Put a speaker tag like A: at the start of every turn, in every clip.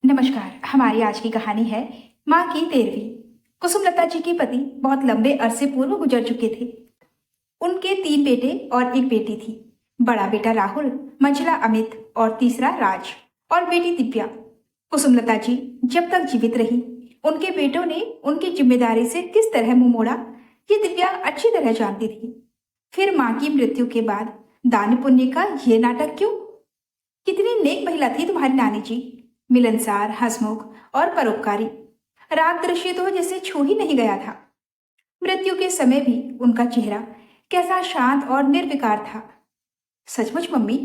A: नमस्कार। हमारी आज की कहानी है माँ की 13वीं। कुसुमलता जी के पति बहुत लंबे अरसे पूर्व गुजर चुके थे। उनके 3 बेटे और एक बेटी थी। बड़ा बेटा राहुल, मंझला अमित और तीसरा राज और बेटी दिव्या। कुसुमलता जी जब तक जीवित रही, उनके बेटों ने उनकी जिम्मेदारी से किस तरह मुंह मोड़ा, ये दिव्या अच्छी तरह जानती थी। फिर माँ की मृत्यु के बाद दान पुण्य का ये नाटक क्यों? कितनी नेक महिला थी तुम्हारी नानी जी, मिलनसार, हंसमुख और परोपकारी। राग दृश्य तो जैसे छू ही नहीं गया था। मृत्यु के समय भी उनका चेहरा कैसा शांत और निर्विकार था। सचमुच मम्मी,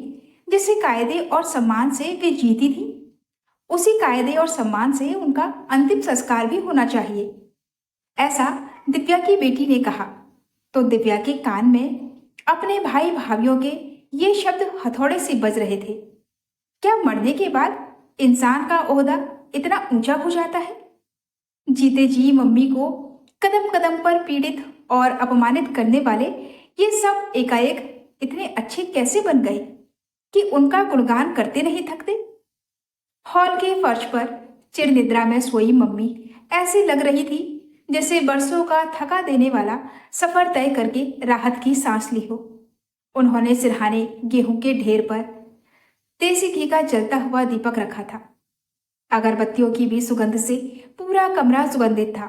A: जिस कायदे और सम्मान से वे जीती थी, उसी कायदे और सम्मान से उनका अंतिम संस्कार भी होना चाहिए, ऐसा दिव्या की बेटी ने कहा। तो दिव्या के कान में अपने भाई भाभीियों के ये शब्द हथौड़े से बज रहे थे। क्या मरने के बाद इंसान का ओहदा इतना ऊंचा हो जाता है? जीते जी मम्मी को कदम कदम पर पीड़ित और अपमानित करने वाले ये सब एकाएक इतने अच्छे कैसे बन गए कि उनका गुणगान करते नहीं थकते? हॉल के फर्श पर चिर निद्रा में सोई मम्मी ऐसी लग रही थी जैसे बरसों का थका देने वाला सफर तय करके राहत की सांस ली हो। उन्होंने सिरहाने गेहूं के ढेर पर देसी घी का जलता हुआ दीपक रखा था। अगरबत्तियों की भी सुगंध से पूरा कमरा सुगंधित था।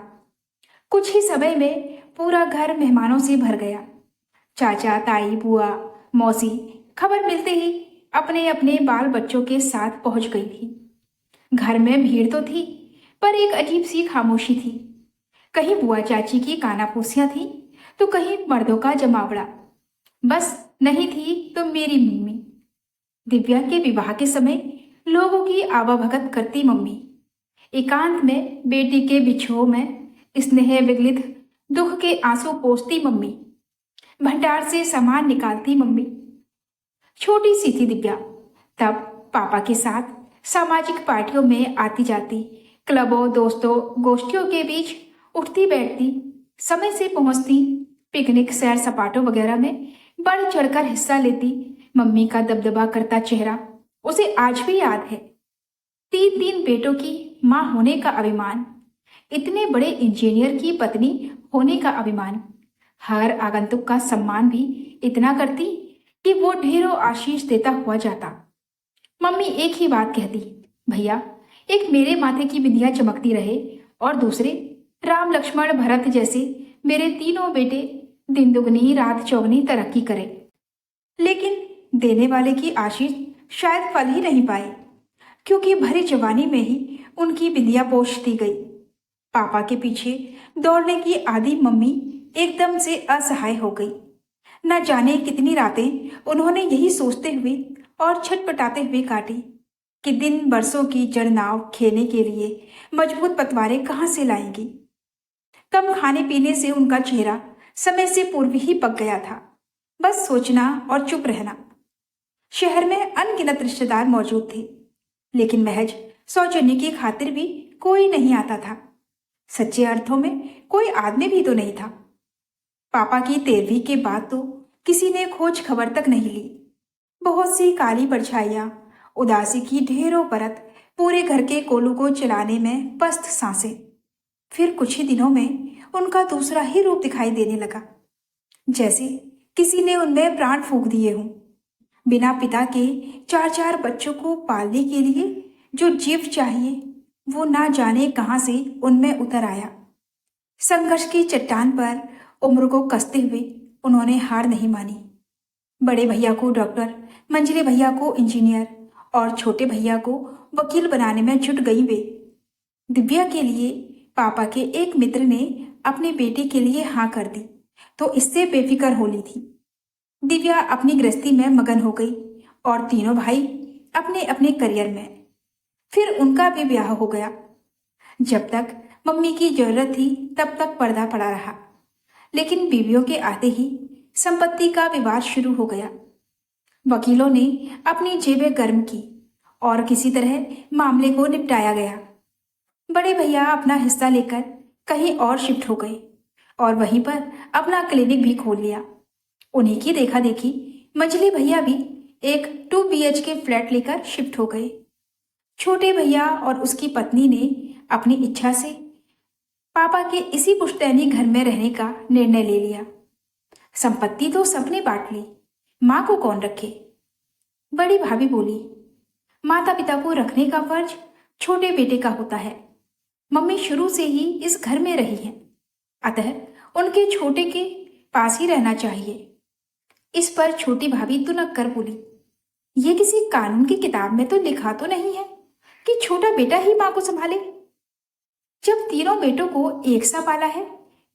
A: कुछ ही समय में पूरा घर मेहमानों से भर गया। चाचा, ताई, बुआ, मौसी खबर मिलते ही अपने अपने बाल बच्चों के साथ पहुंच गई थी। घर में भीड़ तो थी, पर एक अजीब सी खामोशी थी। कहीं बुआ चाची की कानाफूसियां थी, तो कहीं मर्दों का जमावड़ा। बस नहीं थी तो मेरी मम्मी। दिव्या के विवाह के समय लोगों की आवाभगत करती मम्मी, एकांत में बेटी के बिछोह में स्नेह विगलित दुख के आंसू पोंछती मम्मी, भंडार से सामान निकालती मम्मी। छोटी सी थी दिव्या तब, पापा के साथ सामाजिक पार्टियों में आती जाती, क्लबों, दोस्तों, गोष्ठियों के बीच उठती बैठती, समय से पहुंचती, पिकनिक, सैर सपाटों वगैरह में बढ़ चढ़कर हिस्सा लेती। मम्मी का दबदबा करता चेहरा उसे आज भी याद है। 3 बेटों की माँ होने का अभिमान, इतने बड़े इंजीनियर की पत्नी होने का अभिमान, हर आगंतुक का सम्मान भी इतना करती कि वो ढेरों आशीष देता हुआ जाता। मम्मी एक ही बात कहती, भैया, एक मेरे माथे की बिंदिया चमकती रहे और दूसरे राम, लक्ष्मण, भरत जैसे मेरे 3 बेटे दिन दुगनी रात चौगनी तरक्की करें। लेकिन देने वाले की आशीष शायद फल ही नहीं पाए, क्योंकि भरी जवानी में ही उनकी बिंदिया पोंछ दी गई। पापा के पीछे दौड़ने की आदी मम्मी एकदम से असहाय हो गई। न जाने कितनी रातें उन्होंने यही सोचते हुए और छटपटाते हुए काटी कि दिन बरसों की जड़ नाव खेने के लिए मजबूत पतवारें कहाँ से लाएंगी। कम खाने पीने से उनका चेहरा समय से पूर्व ही पक गया था। बस सोचना और चुप रहना। शहर में अनगिनत रिश्तेदार मौजूद थे, लेकिन महज सौजन्य की खातिर भी कोई नहीं आता था। सच्चे अर्थों में कोई आदमी भी तो नहीं था। पापा की 13वीं के बाद तो किसी ने खोज खबर तक नहीं ली। बहुत सी काली परछाइयां, उदासी की ढेरों परत पूरे घर के कोलू को चलाने में पस्त सांसें। फिर कुछ ही दिनों में उनका दूसरा ही रूप दिखाई देने लगा, जैसे किसी ने उनमें प्राण फूंक दिए हों। बिना पिता के 4 4 बच्चों को पालने के लिए जो जीव चाहिए, वो ना जाने कहां से उनमें उतर आया। संघर्ष की चट्टान पर उम्र को कसते हुए उन्होंने हार नहीं मानी। बड़े भैया को डॉक्टर, मंझले भैया को इंजीनियर और छोटे भैया को वकील बनाने में जुट गई वे। दिव्या के लिए पापा के एक मित्र ने अपने बेटे के लिए हाँ कर दी, तो इससे बेफिक्र हो ली थी। दिव्या अपनी गृहस्थी में मगन हो गई और 3 भाई अपने अपने करियर में। फिर उनका भी ब्याह हो गया। जब तक मम्मी की जरूरत थी तब तक पर्दा पड़ा रहा, लेकिन बीवियों के आते ही संपत्ति का विवाद शुरू हो गया। वकीलों ने अपनी जेबें गर्म की और किसी तरह मामले को निपटाया गया। बड़े भैया अपना हिस्सा लेकर कहीं और शिफ्ट हो गए और वहीं पर अपना क्लिनिक भी खोल लिया। उन्हीं की देखा देखी मंझले भैया भी एक 2 BHK फ्लैट लेकर शिफ्ट हो गए। छोटे भैया और उसकी पत्नी ने अपनी इच्छा से पापा के इसी पुश्तैनी घर में रहने का निर्णय ले लिया। संपत्ति तो सबने बांट ली, माँ को कौन रखे। बड़ी भाभी बोली, माता पिता को रखने का फर्ज छोटे बेटे का होता है। मम्मी शुरू से ही इस घर में रही हैं, अतः उनके छोटे के पास ही रहना चाहिए। इस पर छोटी भाभी तुनक कर बोली, ये किसी कानून की किताब में तो लिखा तो नहीं है कि छोटा बेटा ही माँ को संभाले। जब तीनों बेटों को एक सा पाला है,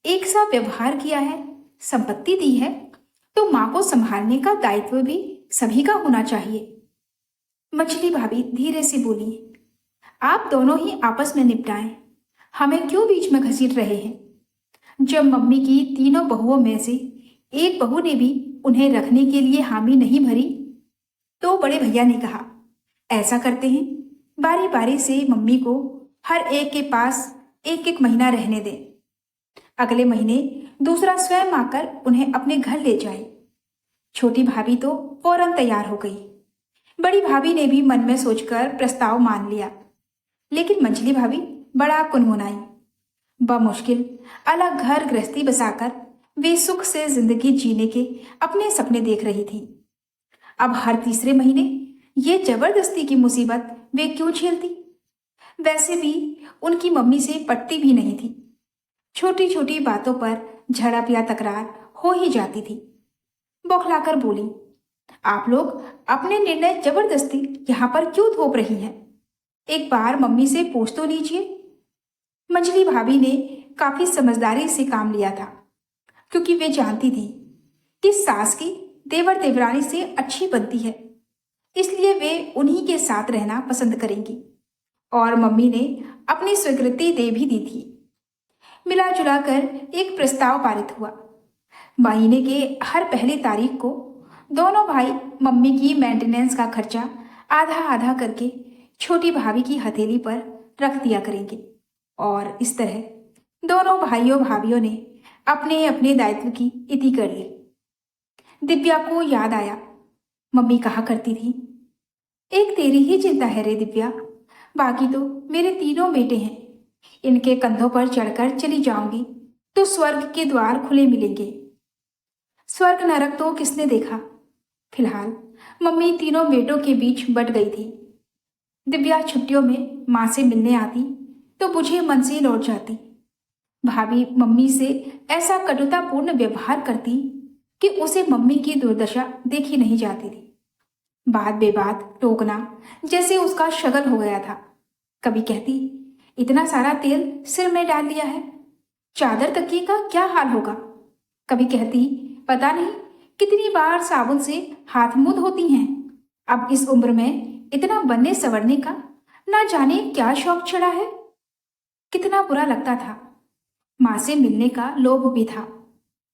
A: एक सा व्यवहार किया है, संपत्ति दी है, तो माँ को संभालने का दायित्व भी सभी का होना चाहिए। मछली भाभी धीरे से बोली, आप दोनों ही आपस में निपटाएं, हमें क्यों बीच में घसीट रहे हैं। जब मम्मी की तीनों बहुओं में से एक बहू ने भी उन्हें रखने के लिए हामी नहीं भरी, तो बड़े भैया ने कहा, ऐसा करते हैं, बारी बारी से मम्मी को हर एक के पास एक एक महीना रहने दें। अगले महीने दूसरा स्वयं आकर उन्हें अपने घर ले जाए। छोटी भाभी तो फौरन तैयार हो गई। बड़ी भाभी ने भी मन में सोचकर प्रस्ताव मान लिया, लेकिन मंझली भाभी बड़ा कुनमुनाई। बमुश्किल अलग घर गृहस्थी बसाकर वे सुख से जिंदगी जीने के अपने सपने देख रही थी। अब हर तीसरे महीने ये जबरदस्ती की मुसीबत वे क्यों झेलती। वैसे भी उनकी मम्मी से पटती भी नहीं थी। छोटी छोटी बातों पर झड़प या तकरार हो ही जाती थी। बौखलाकर बोली, आप लोग अपने निर्णय जबरदस्ती यहाँ पर क्यों थोप रही हैं? एक बार मम्मी से पूछ तो लीजिए। मंझली भाभी ने काफी समझदारी से काम लिया था, क्योंकि वे जानती थी कि सास की देवर देवरानी से अच्छी बनती है, इसलिए वे उन्हीं के साथ रहना पसंद करेंगी। और मम्मी ने अपनी स्वीकृति दे भी दी थी। मिला जुला कर एक प्रस्ताव पारित हुआ। महीने के हर पहली तारीख को दोनों भाई मम्मी की मेंटेनेंस का खर्चा आधा आधा करके छोटी भाभी की हथेली पर रख दिया करेंगे। और इस तरह दोनों भाइयों भाभीियों ने अपने अपने दायित्व की इति कर ली। दिव्या को याद आया, मम्मी कहा करती थी, एक तेरी ही चिंता है रे दिव्या, बाकी तो मेरे तीनों बेटे हैं। इनके कंधों पर चढ़कर चली जाऊंगी तो स्वर्ग के द्वार खुले मिलेंगे। स्वर्ग नरक तो किसने देखा। फिलहाल मम्मी तीनों बेटों के बीच बट गई थी। दिव्या छुट्टियों में माँ से मिलने आती तो बुझे मन से लौट जाती। भाभी मम्मी से ऐसा कटुतापूर्ण व्यवहार करती कि उसे मम्मी की दुर्दशा देखी नहीं जाती थी। बात बेबात टोकना जैसे उसका शगल हो गया था। कभी कहती, इतना सारा तेल सिर में डाल लिया है, चादर तकिए का क्या हाल होगा। कभी कहती, पता नहीं कितनी बार साबुन से हाथ मुंह धोती हैं। अब इस उम्र में इतना बनने संवरने का ना जाने क्या शौक चढ़ा है। कितना बुरा लगता था। माँ से मिलने का लोभ भी था,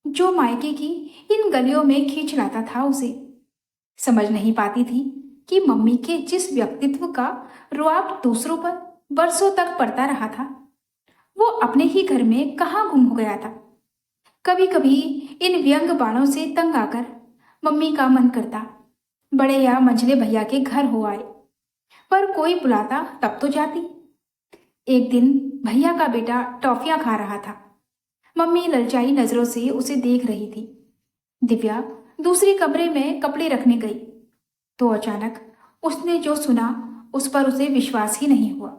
A: जो मायके की इन गलियों में खींच लाता था उसे। समझ नहीं पाती थी कि मम्मी के जिस व्यक्तित्व का रुआब दूसरों पर बरसों तक पड़ता रहा था, वो अपने ही घर में कहाँ गुम हो गया था। कभी कभी इन व्यंग बाणों से तंग आकर मम्मी का मन करता बड़े या मंझले भैया के घर हो आए, पर कोई बुलाता तब तो जाती। एक दिन भैया का बेटा टॉफियां खा रहा था। मम्मी ललचाई नजरों से उसे देख रही थी। दिव्या दूसरे कमरे में कपड़े रखने गई तो अचानक उसने जो सुना उस पर उसे विश्वास ही नहीं हुआ।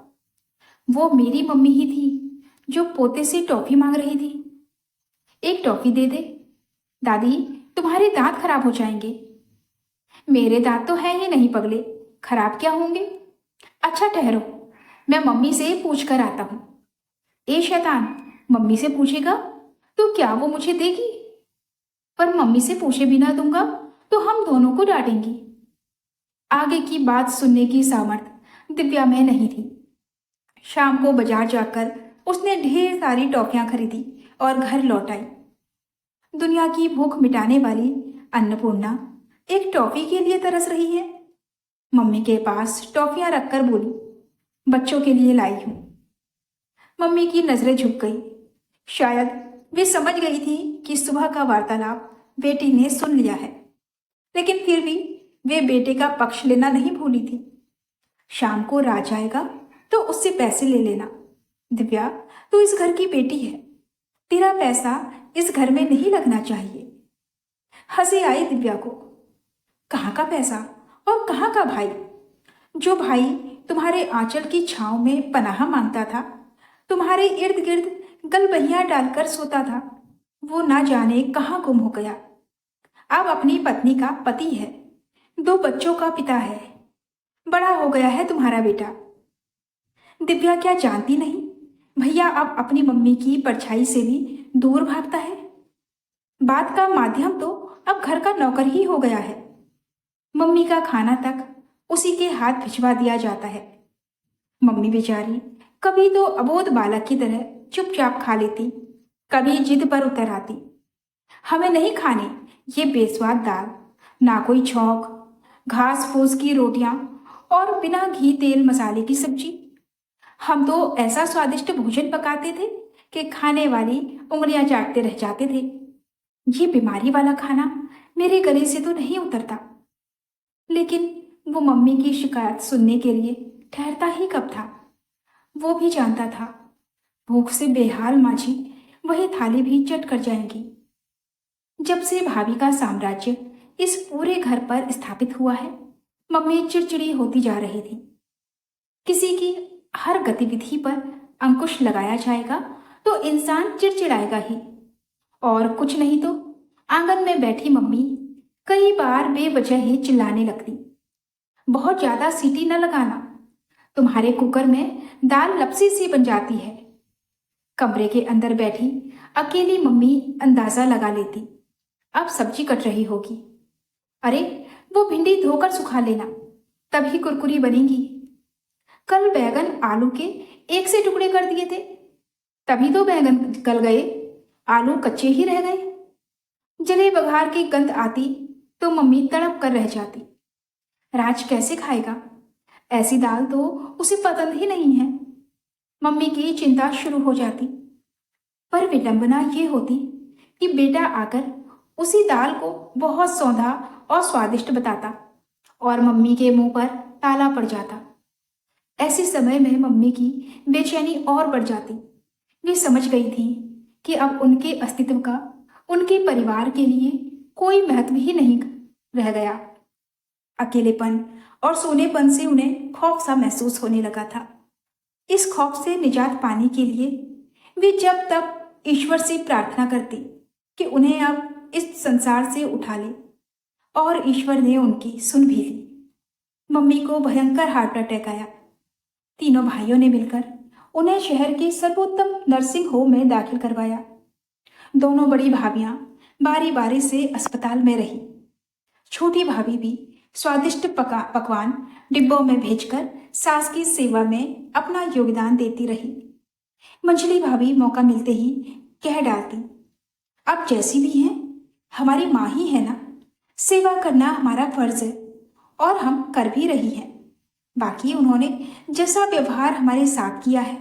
A: वो मेरी मम्मी ही थी जो पोते से टॉफी मांग रही थी। एक टॉफी दे दे दादी, तुम्हारे दांत खराब हो जाएंगे। मेरे दांत तो है ही नहीं पगले, खराब क्या होंगे। अच्छा ठहरो, मैं मम्मी से पूछ कर आता हूं। ए शैतान, मम्मी से पूछेगा तो क्या वो मुझे देगी? पर मम्मी से पूछे बिना दूंगा तो हम दोनों को डांटेंगी। आगे की बात सुनने की सामर्थ्य दिव्या में नहीं थी। शाम को बाजार जाकर उसने ढेर सारी टॉफियां खरीदी और घर लौट आई। दुनिया की भूख मिटाने वाली अन्नपूर्णा एक टॉफी के लिए तरस रही है। मम्मी के पास टॉफियां रखकर बोली, बच्चों के लिए लाई हूं। मम्मी की नजरें झुक गई। शायद वे समझ गई थी कि सुबह का वार्तालाप बेटी ने सुन लिया है, लेकिन फिर भी वे बेटे का पक्ष लेना नहीं भूली थी। शाम को राज आएगा तो उससे पैसे ले लेना। दिव्या, तू इस घर की बेटी है, तेरा पैसा इस घर में नहीं लगना चाहिए। हंसी आई दिव्या को। कहाँ का पैसा और कहाँ का भाई? जो भाई तुम्हारे आंचल की छांव में पनाह मांगता था, तुम्हारे इर्द गिर्द गलबहियां डालकर सोता था, वो ना जाने कहाँ गुम हो गया। अब अपनी पत्नी का पति है, 2 बच्चों का पिता है, बड़ा हो गया है तुम्हारा बेटा। दिव्या क्या जानती नहीं, भैया अब अपनी मम्मी की परछाई से भी दूर भागता है। बात का माध्यम तो अब घर का नौकर ही हो गया है। मम्मी का खाना तक उसी के हाथ भिजवा दिया जाता है। मम्मी बेचारी कभी तो अबोध बालक की तरह चुपचाप खा लेती, कभी जिद पर उतर आती, हमें नहीं खाने ये बेस्वाद दाल, ना कोई छौंक, घास फूस की रोटियां और बिना घी तेल मसाले की सब्जी। हम तो ऐसा स्वादिष्ट भोजन पकाते थे कि खाने वाली उंगलियां चाटते रह जाते थे। ये बीमारी वाला खाना मेरे गले से तो नहीं उतरता। लेकिन वो मम्मी की शिकायत सुनने के लिए ठहरता ही कब था? वो भी जानता था भूख से बेहाल माझी वही थाली भी चट कर जाएंगी। जब से भाभी का साम्राज्य इस पूरे घर पर स्थापित हुआ है, मम्मी चिड़चिड़ी होती जा रही थी। किसी की हर गतिविधि पर अंकुश लगाया जाएगा तो इंसान चिड़चिड़ाएगा ही, और कुछ नहीं तो आंगन में बैठी मम्मी कई बार बेवजह ही चिल्लाने लगती, बहुत ज्यादा सीटी न लगाना, तुम्हारे कुकर में दाल लपसी सी बन जाती है। कमरे के अंदर बैठी अकेली मम्मी अंदाजा लगा लेती, अब सब्जी कट रही होगी। अरे वो भिंडी धोकर सुखा लेना, तभी कुरकुरी बनेगी। कल बैगन आलू के 1 से टुकड़े कर दिए थे, तभी तो बैगन गल गए, आलू कच्चे ही रह गए। जले बघार की गंध आती तो मम्मी तड़प कर रह जाती। राज कैसे खाएगा? ऐसी दाल तो उसे पसंद ही नहीं है। मम्मी की चिंता शुरू हो जाती, पर विडंबना ये होती कि बेटा आकर उसी दाल को बहुत सौंधा और स्वादिष्ट बताता और मम्मी के मुंह पर ताला पड़ जाता। ऐसे समय में मम्मी की बेचैनी और बढ़ जाती। वे समझ गई थी कि अब उनके अस्तित्व का उनके परिवार के लिए कोई महत्व ही नहीं रह गया। अकेलेपन और सोनेपन से उन्हें खौफ सा महसूस होने लगा था। इस खौफ से निजात पाने के लिए वे जब तब ईश्वर से प्रार्थना करती कि उन्हें अब इस संसार से उठा ले, और ईश्वर ने उनकी सुन भी ली। मम्मी को भयंकर हार्ट अटैक आया। तीनों भाइयों ने मिलकर उन्हें शहर के सर्वोत्तम नर्सिंग होम में दाखिल करवाया। दोनों बड़ी भाभियां बारी बारी से अस्पताल में रही। छोटी भाभी भी स्वादिष्ट पकवान डिब्बों में भेजकर सास की सेवा में अपना योगदान देती रही। मंझली भाभी मौका मिलते ही कह डालती, अब जैसी भी हैं हमारी माँ ही है ना, सेवा करना हमारा फर्ज है और हम कर भी रही हैं। बाकी उन्होंने जैसा व्यवहार हमारे साथ किया है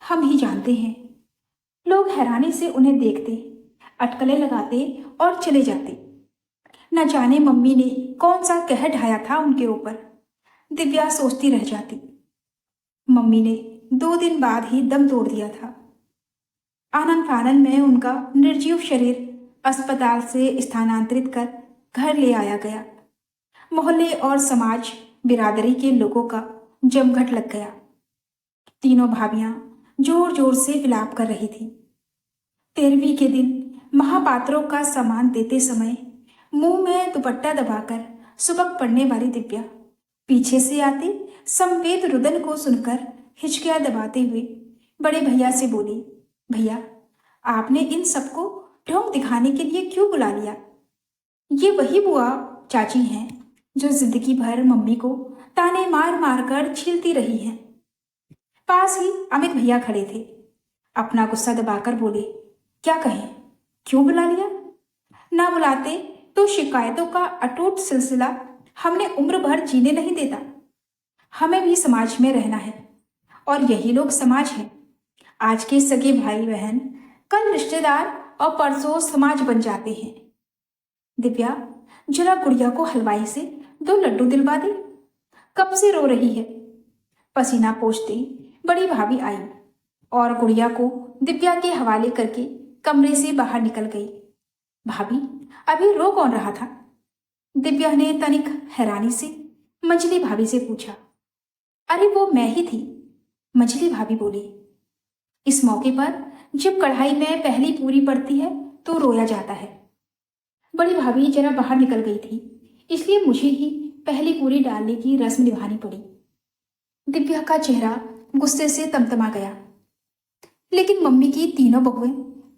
A: हम ही जानते हैं। लोग हैरानी से उन्हें देखते, अटकलें लगाते और चले जाते। न जाने मम्मी ने कौन सा कहर ढाया था उनके ऊपर। दिव्या सोचती रह जाती। मम्मी ने 2 दिन बाद ही दम तोड़ दिया था। आनन फानन में उनका निर्जीव शरीर अस्पताल से स्थानांतरित कर घर ले आया गया। मोहल्ले और समाज बिरादरी के लोगों का जमघट लग गया। तीनों भाभियां जोर जोर से विलाप कर रही थी। 13वीं के दिन महापात्रों का सामान देते समय मुंह में दुपट्टा दबाकर सुबक पड़ने वाली दिव्या पीछे से आते संवेद रुदन को सुनकर हिचकियां दबाते हुए बड़े भैया से बोली, भैया आपने इन सबको ढोंग दिखाने के लिए क्यों बुला लिया? ये वही बुआ चाची हैं जो जिंदगी भर मम्मी को ताने मार मार कर छीलती रही हैं। पास ही अमित भैया खड़े थे। अपना गुस्सा दबाकर बोले, क्या कहें, क्यों बुला लिया? ना बुलाते तो शिकायतों का अटूट सिलसिला हमने उम्र भर जीने नहीं देता। हमें भी समाज में रहना है और यही लोग समाज हैं। आज के सगे भाई बहन कल रिश्तेदार और परसों समाज बन जाते हैं। दिव्या जरा गुड़िया को हलवाई से 2 लड्डू दिलवा दे, कब से रो रही है। पसीना पोंछते बड़ी भाभी आई और गुड़िया को दिव्या के हवाले करके कमरे से बाहर निकल गई। भाभी, अभी रो कौन रहा था? दिव्या ने तनिक हैरानी से मंजली भाभी से पूछा। अरे वो मैं ही थी, मंजली भाभी बोली। इस मौके पर जब कढ़ाई में पहली पूरी पड़ती है तो रोया जाता है। बड़ी भाभी जरा बाहर निकल गई थी, इसलिए मुझे ही पहली पूरी डालने की रस्म निभानी पड़ी। दिव्या का चेहरा गुस्से से तमतमा गया, लेकिन मम्मी की तीनों बहुएं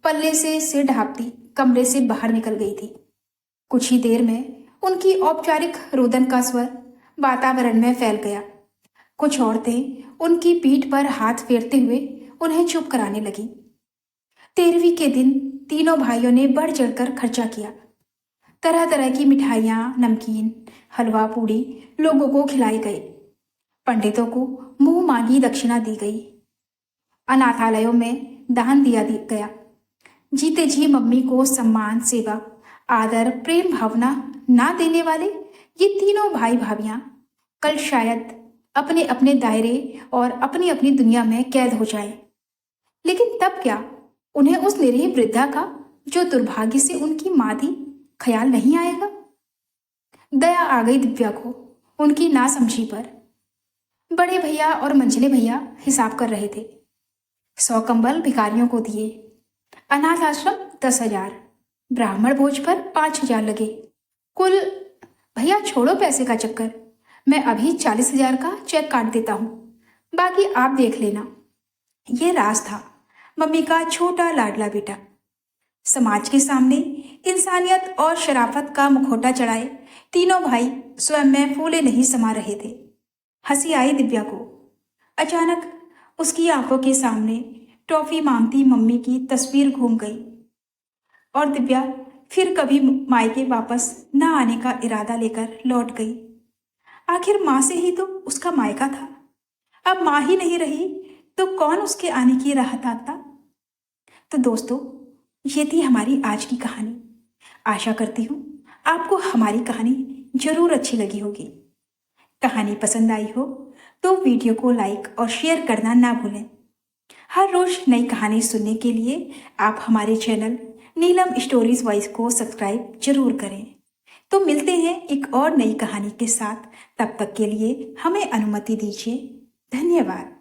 A: पल्ले से सिर ढांपती कमरे से बाहर निकल गई थी। कुछ ही देर में उनकी औपचारिक रोदन का स्वर वातावरण में फैल गया। कुछ औरतें उनकी पीठ पर हाथ फेरते हुए उन्हें चुप कराने लगी। 13वीं के दिन तीनों भाइयों ने बढ़ चढ़कर खर्चा किया। तरह तरह की मिठाइयाँ, नमकीन, हलवा पूड़ी लोगों को खिलाई गई। पंडितों को मुंह मांगी दक्षिणा दी गई। अनाथालयों में दान दिया गया। जीते जी मम्मी को सम्मान, सेवा, आदर, प्रेम भावना ना देने वाले ये तीनों भाई भाभियां कल शायद अपने अपने दायरे और अपनी अपनी दुनिया में कैद हो जाए। लेकिन तब क्या उन्हें उस निरीह वृद्धा का, जो दुर्भाग्य से उनकी मां थी, ख्याल नहीं आएगा? दया आ गई दिव्या को उनकी नासमझी पर। बड़े भैया और मंझले भैया हिसाब कर रहे थे। 100 कंबल भिखारियों को दिए। अनाथ आश्रम 10,000, ब्राह्मण भोज पर 5,000 लगे। कुल, भैया छोड़ो पैसे का चक्कर, मैं अभी 40,000 का चेक काट देता हूं, बाकी आप देख लेना। ये राज था मम्मी का छोटा लाडला बेटा। समाज के सामने इंसानियत और शराफत का मुखौटा चढ़ाए तीनों भाई स्वयं में फूले नहीं समा रहे थे। हंसी आई दिव्या को। अचानक उसकी आंखों के सामने टॉफी मांगती मम्मी की तस्वीर घूम गई और दिव्या फिर कभी मायके वापस न आने का इरादा लेकर लौट गई। आखिर माँ से ही तो उसका मायका था। अब माँ ही नहीं रही तो कौन उसके आने की राह ताकता? तो दोस्तों, ये थी हमारी आज की कहानी। आशा करती हूँ आपको हमारी कहानी जरूर अच्छी लगी होगी। कहानी पसंद आई हो तो वीडियो को लाइक और शेयर करना ना भूलें। हर रोज नई कहानी सुनने के लिए आप हमारे चैनल नीलम स्टोरीज वॉइस को सब्सक्राइब जरूर करें। तो मिलते हैं एक और नई कहानी के साथ। तब तक के लिए हमें अनुमति दीजिए। धन्यवाद।